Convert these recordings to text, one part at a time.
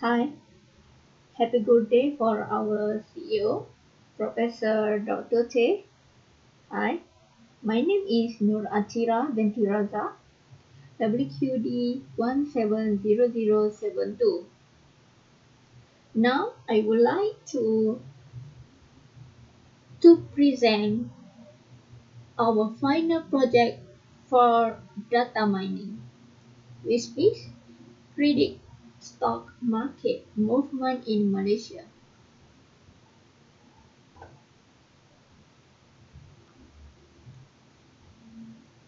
Hi, happy good day for our CEO, Professor Dr. Te. Hi, my name is Nur Atira binti Raza, WQD 170072. Now I would like to present our final project for data mining, which is predict stock market movement in Malaysia.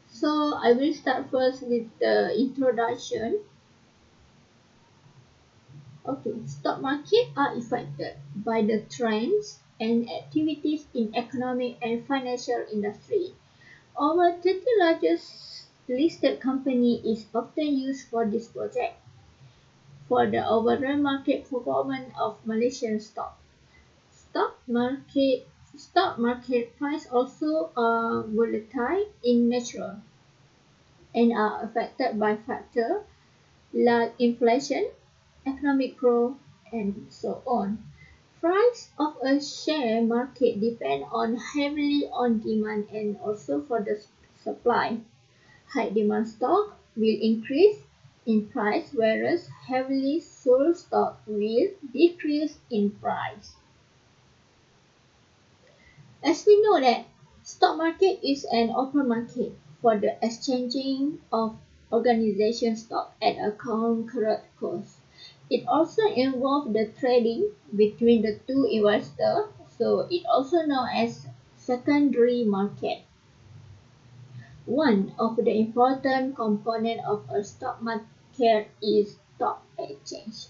So I will start first with the introduction. Okay, stock market are affected by the trends and activities in economic and financial industry. Our 30 largest listed company is often used for this project for the overall market performance of Malaysian stock. Stock market stock market price also are volatile in nature and are affected by factors like inflation, economic growth, and so on. Price of a share market depend on heavily on demand and also for the supply. High demand stock will increase in price whereas heavily sold stock will decrease in price. As we know that stock market is an open market for the exchanging of organization stock at a concurrent cost. It also involves the trading between the two investors, so it also known as secondary market. One of the important components of a stock market is stock exchange.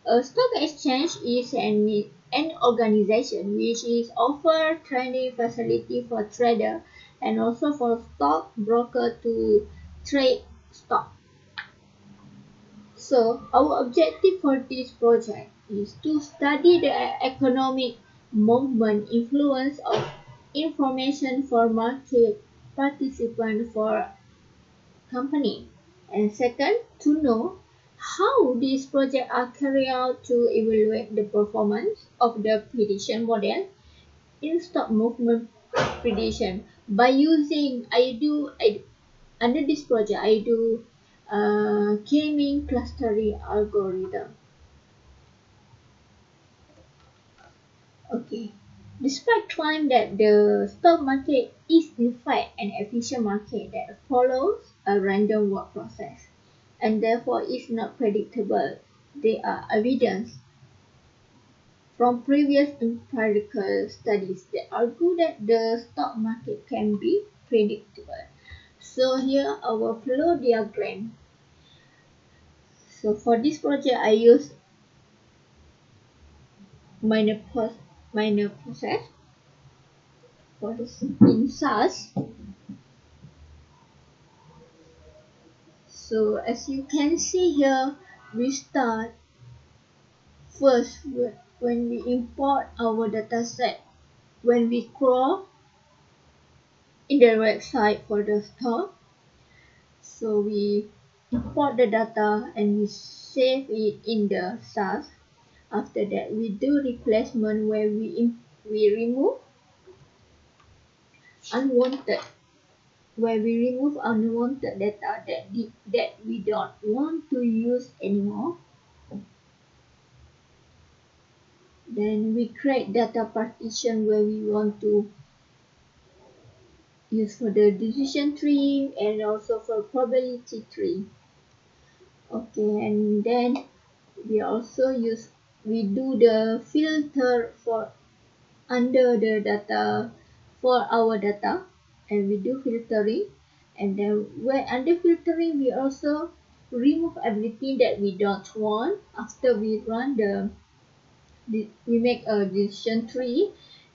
A stock exchange is an organization which is offer trading facility for trader and also for stock broker to trade stock. So our objective for this project is to study the economic movement influence of information for market participant for company. And second, to know how these projects are carried out to evaluate the performance of the prediction model in stock movement prediction. By using, under this project, I do gaming clustering algorithm. Okay. Despite claim that the stock market is in fact an efficient market that follows a random walk process and therefore is not predictable, there are evidence from previous empirical studies that argue that the stock market can be predictable. So here our flow diagram. So for this project I use minor process for this in SAS. So as you can see here, we start first when we import our dataset. When we crawl in the website for the stock, so we import the data and we save it in the SAS. After that, we do replacement where we remove unwanted data that we don't want to use anymore. Then we create data partition where we want to use for the decision tree and also for probability tree. Okay, and then we do the filter for under the data for our data, and we do filtering, and then where under filtering we also remove everything that we don't want. After we run we make a decision tree,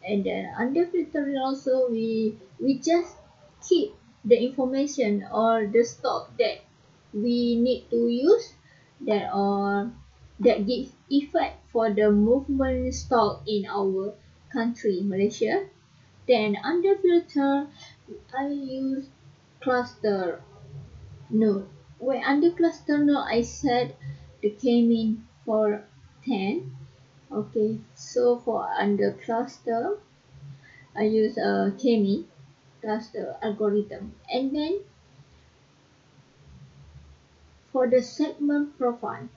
and then under filtering also we just keep the information or the stock that we need to use that gives effect for the movement stock in our country Malaysia. Then under filter I use cluster node. Where under cluster node I set the k-mean for 10. Okay, so for under cluster, I use a KMI cluster algorithm, and then for the segment profile,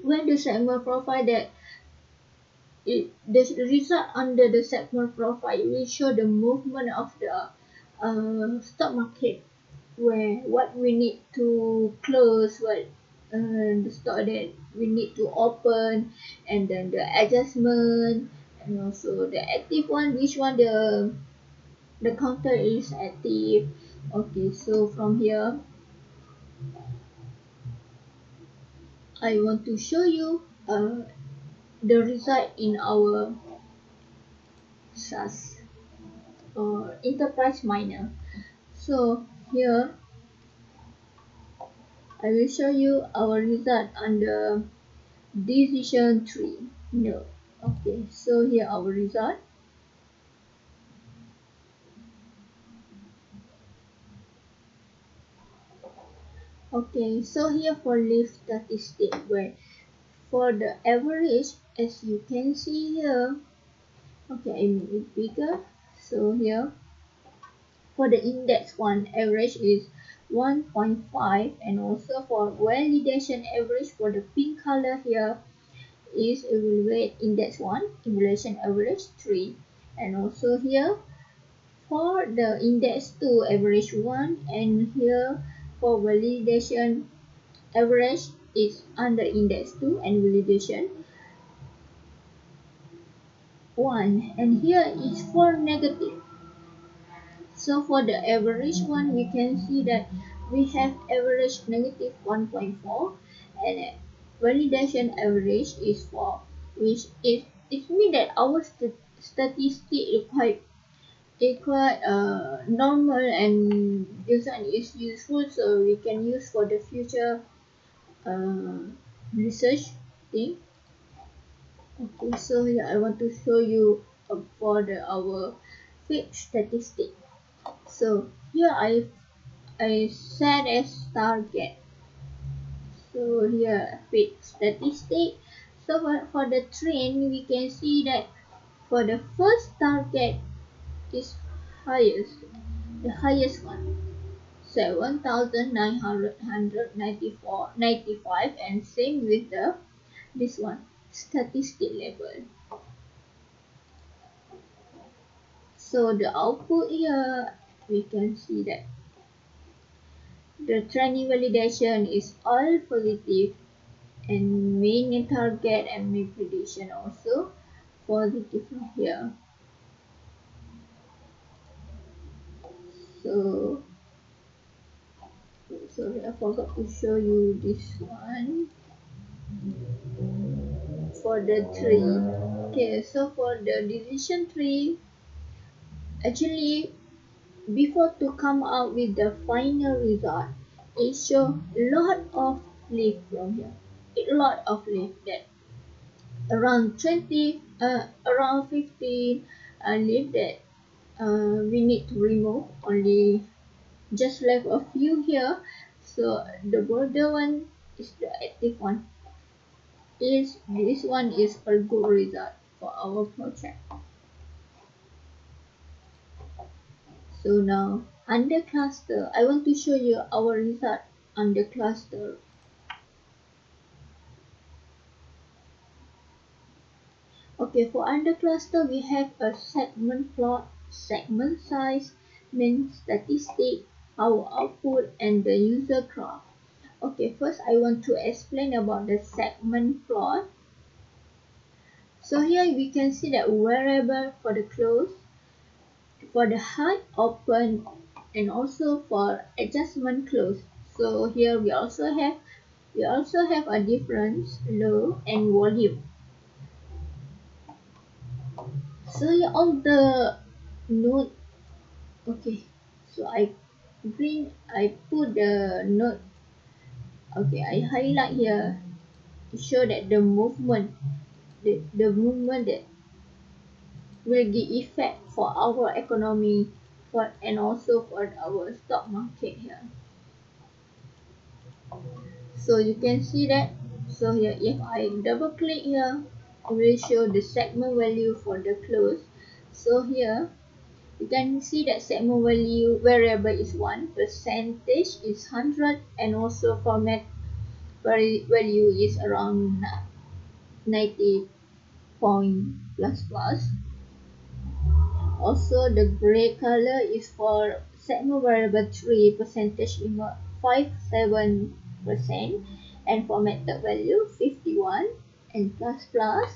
when the segment profile that the result under the segment profile will show the movement of the stock market, where what we need to close, what the stock that we need to open, and then the adjustment, and also the active one, which one the counter is active. Okay, so from here I want to show you the result in our SAS or enterprise miner. So here I will show you our result under decision tree. No. Okay, so here our result. Okay, so here for leaf statistic, where for the average, as you can see here, okay, I make it bigger. So here for the index one, average is 1.5, and also for validation average, for the pink color here is evaluate index 1, evaluation average 3, and also here for the index 2 average 1, and here for validation average is under index 2 and validation 1, and here is for negative. So for the average one, we can see that we have average negative 1.4, and validation average is 4, which is it means that our statistic is quite normal, and this one is useful, so we can use for the future uh, research thing. Okay, so here I want to show you for our fixed statistic. So here I set as target. So here fit statistic. So for the trend, we can see that for the first target is highest, the highest one, 7,994.95, and same with the this one statistic level. So the output here, we can see that the training validation is all positive, and main target and main prediction also positive here. So sorry, I forgot to show you this one for the tree. Okay, so for the decision tree, actually before to come out with the final result, it show lot of leaf from here, a lot of leaf, that around 20 around 15 leaf that we need to remove, only just left a few here. So the border one is the active one, is this one is a good result for our project. So now under cluster, I want to show you our result under cluster. Okay, for under cluster, we have a segment plot, segment size, main statistic, our output, and the user graph. Okay, first I want to explain about the segment plot. So here we can see that variable for the close, for the high, open, and also for adjustment close. So here we also have a difference low and volume. So here all the node. Okay, so I put the node. Okay, I highlight here to show that the movement, the movement that will give effect for our economy, for and also for our stock market here. So you can see that So here, if I double click here, it will show the segment value for the close. So here, you can see that segment value variable is 1, percentage is 100, and also format value is around 90 point plus plus. Also, the gray color is for segment variable 3, percentage 57%, and formatted value 51 and plus plus.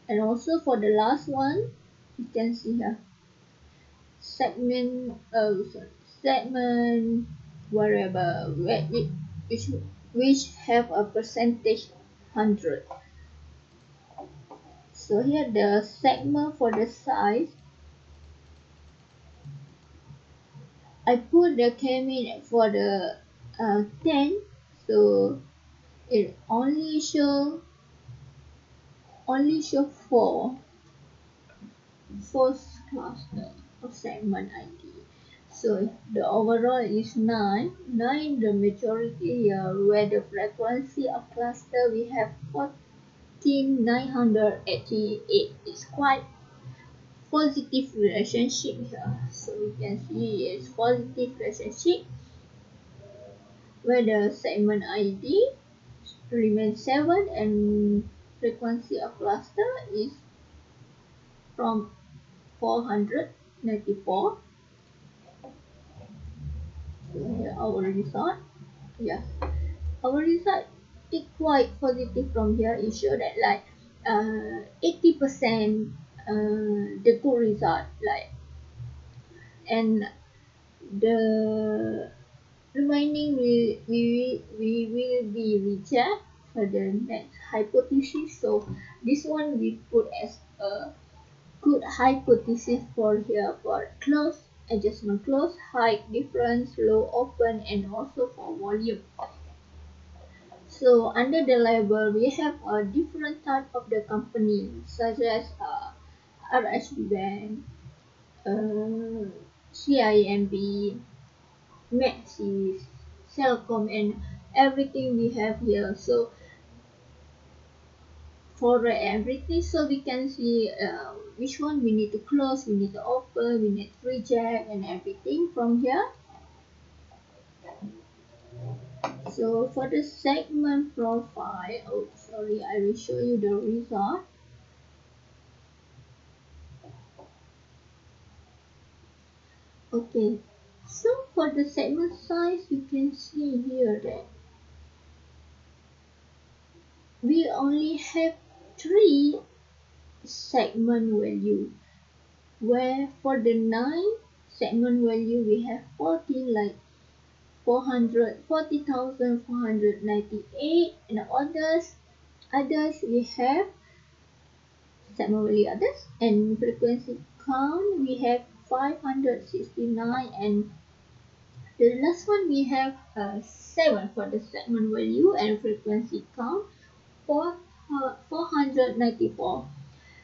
And also for the last one, you can see here segment variable which have a percentage 100. So here the segment for the size, I put the K-min for the 10, so it only show four cluster of segment ID. So the overall is 9. 9 the majority here, where the frequency of cluster we have 14,988. It's quite positive relationship here. So we can see it's positive relationship where the segment ID remains 7 and frequency of cluster is from 494. So here our result. Yeah, our result is quite positive from here. It shows that like 80% the good result, like, and the remaining we will be reject for the next hypothesis. So this one we put as a good hypothesis for here for close adjustment, close, height difference, low open, and also for volume. So under the label we have a different type of the company such as RHB Bank, CIMB, Maxis, Celcom, and everything we have here. So for everything, so we can see which one we need to close, we need to open, we need to reject, and everything from here. So for the segment profile, oh sorry, I will show you the result. Okay, so for the segment size, you can see here that we only have 3 segment value, where for the 9 segment value we have 14, like 440,498, and others we have segment value others, and frequency count we have 569, and the last one we have 7 for the segment value and frequency count 494.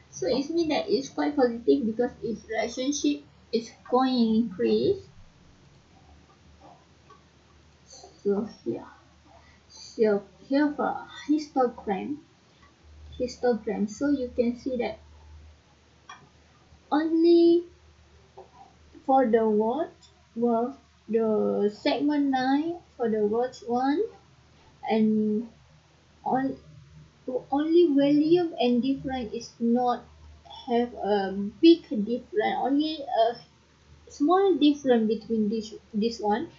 So it means that it's quite positive because its relationship is going to increase. So here for histogram. So you can see that only for the watch, well, the segment 9 for the watch 1, and only volume and difference is not have a big difference, only a small difference between this one.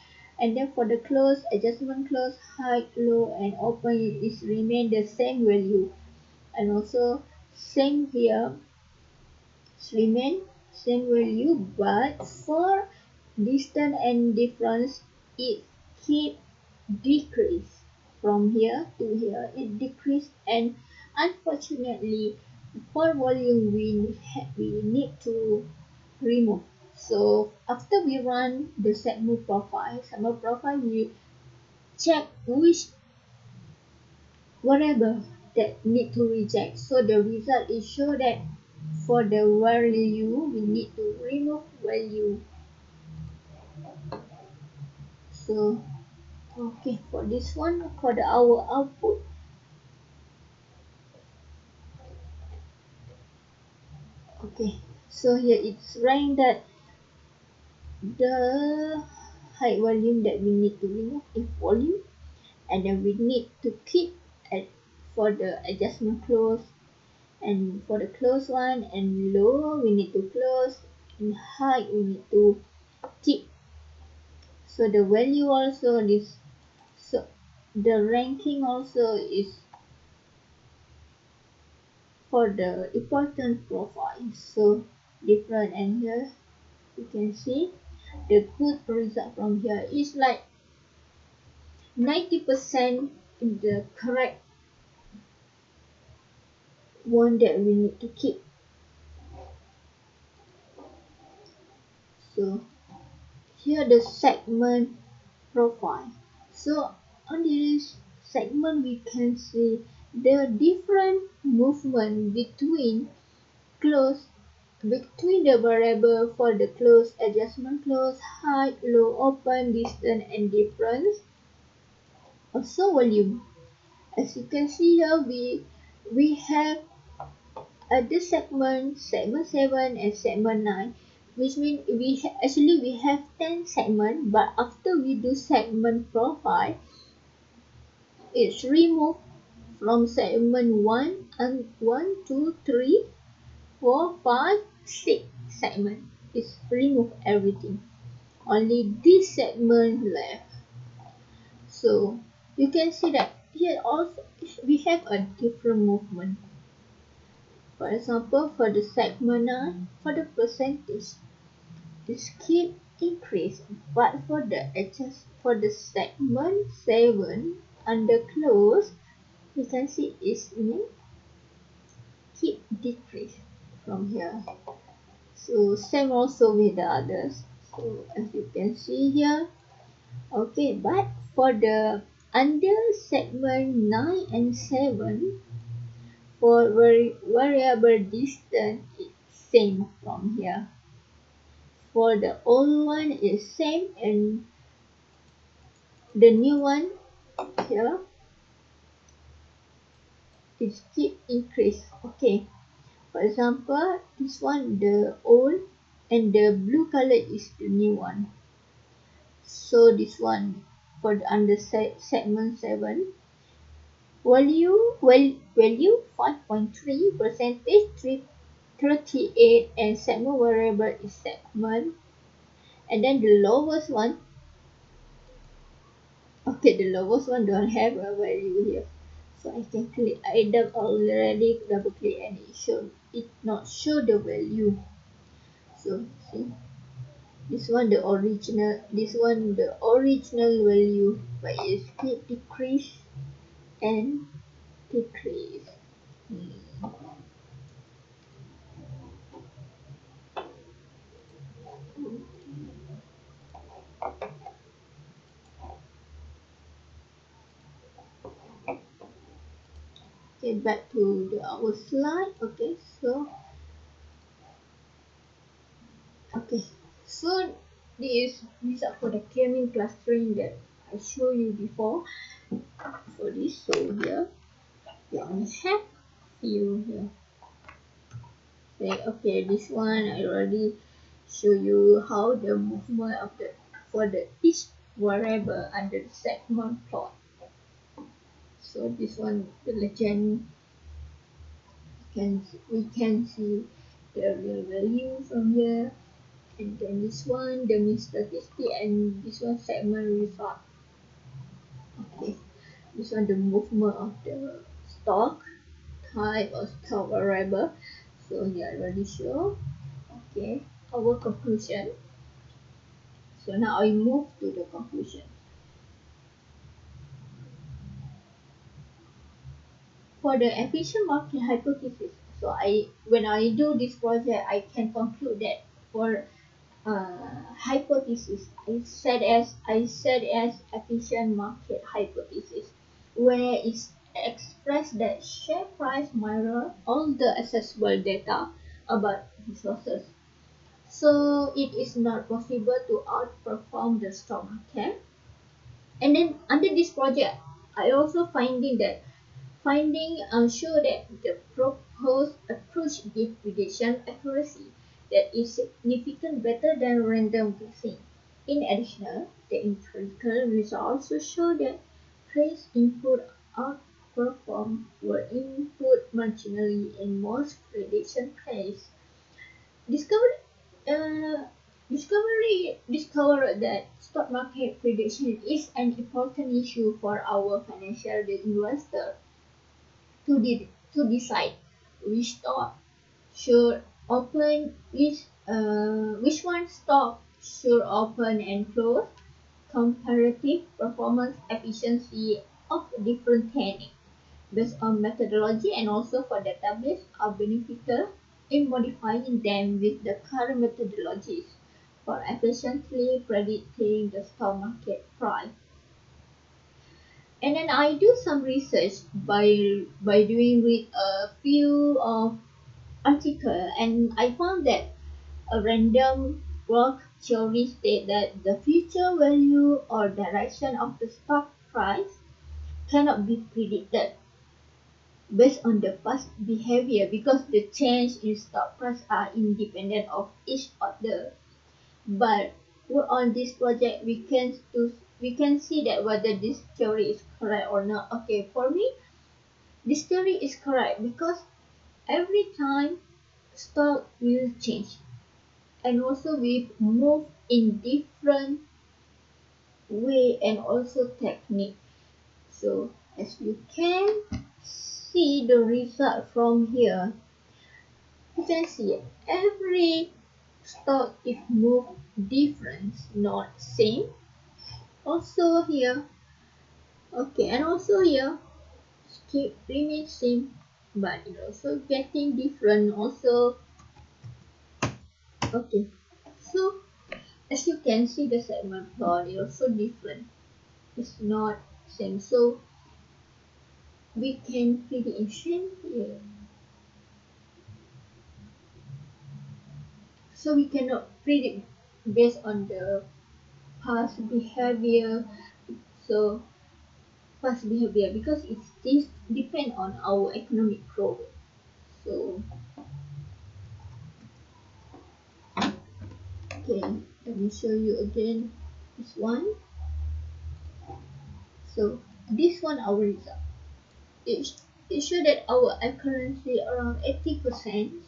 And then for the close adjustment, close, height, low, and open is remain the same value, and also same here remain same value, but for distance and difference it keep decrease. From here to here it decrease, and unfortunately for volume we need to remove. So after we run the segment profile we check which variable that need to reject. So the result is show that for the value we need to remove value. So okay, for this one, for the our output, Okay, so here it's ranked that the high volume that we need to remove is volume, and then we need to keep at for the adjustment close, and for the close one and low we need to close, and high we need to keep. So the value also this, so the ranking also is for the important profile, so different. And here you can see the good result from here is like 90% in the correct one that we need to keep. So here the segment profile. So on this segment we can see the different movement close between the variable for the close, adjustment close, height, low, open, distance, and difference. Also volume. As you can see here, we have this segment 7 and segment 9, which means actually we have 10 segments, but after we do segment profile, it's removed from segment 1 and 1, 2, 3, 4, 5, 6 segment. It's remove everything. Only this segment left. So you can see that here also we have a different movement. For example, for the segment 9, for the percentage, this keep increase, but for the segment 7 under close, you can see it's keep decrease from here. So same also with the others. So as you can see here, okay, but for the under segment 9 and 7, for variable distance, it's same from here. For the old one is same, and the new one here is keep increase. Okay, for example, this one the old, and the blue color is the new one. So this one for the under segment 7, value 5.3, percentage 38, and segment variable is segment. And then the lowest one, okay, the lowest one don't have a value here. So I can click, I done already double click, and it not show the value. So see, this one the original value, but it's keep decrease and decrease. Okay, back to our slide. Okay, so these are for the gaming clustering that I showed you before. For this, so here we only have few here. Say okay, this one I already show you how the movement of the for the each variable under the segment plot. So this one the legend we can see the real value from here, and then this one the mean statistic, and this one segment result. Okay, this one the movement of the stock type or stock variable. So here I already show. Okay, our conclusion. So now I move to the conclusion. For the efficient market hypothesis, so when I do this project, I can conclude that for hypothesis, I said as efficient market hypothesis, where it's expressed that share price mirror all the accessible data about resources. So it is not possible to outperform the stock market. And then under this project, I also finding show that the approach give prediction accuracy that is significantly better than random guessing. In addition, the empirical results also show that trace input outperform were input marginally in most prediction cases. Discovered discovered that stock market prediction is an important issue for our financial investor to decide which stock should open which one stock should open and close, comparative performance efficiency of different techniques based on methodology and also for database are beneficial in modifying them with the current methodologies for efficiently predicting the stock market price. And then I do some research by doing read a few of article and I found that a random walk theory state that the future value or direction of the stock price cannot be predicted based on the past behavior because the change in stock price are independent of each other. But on this project we can see that whether this theory is correct or not. Okay, for me this theory is correct because every time stock will change and also we move in different way and also technique. So as you can see the result from here, you can see every stock is move different, not same. Also here, okay, and also here, keep remain same, but it also getting different also. Okay, so as you can see the segment plot is also different. It's not same. So we can predict in same here. So we cannot predict based on the past behavior. So past behavior because it's this depend on our economic growth. So okay, let me show you again this one. So this one our result. It show that our accuracy around 80%.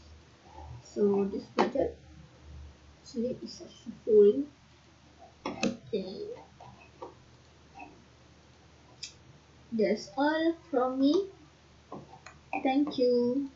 So this project actually is successful. Okay, that's all from me. Thank you.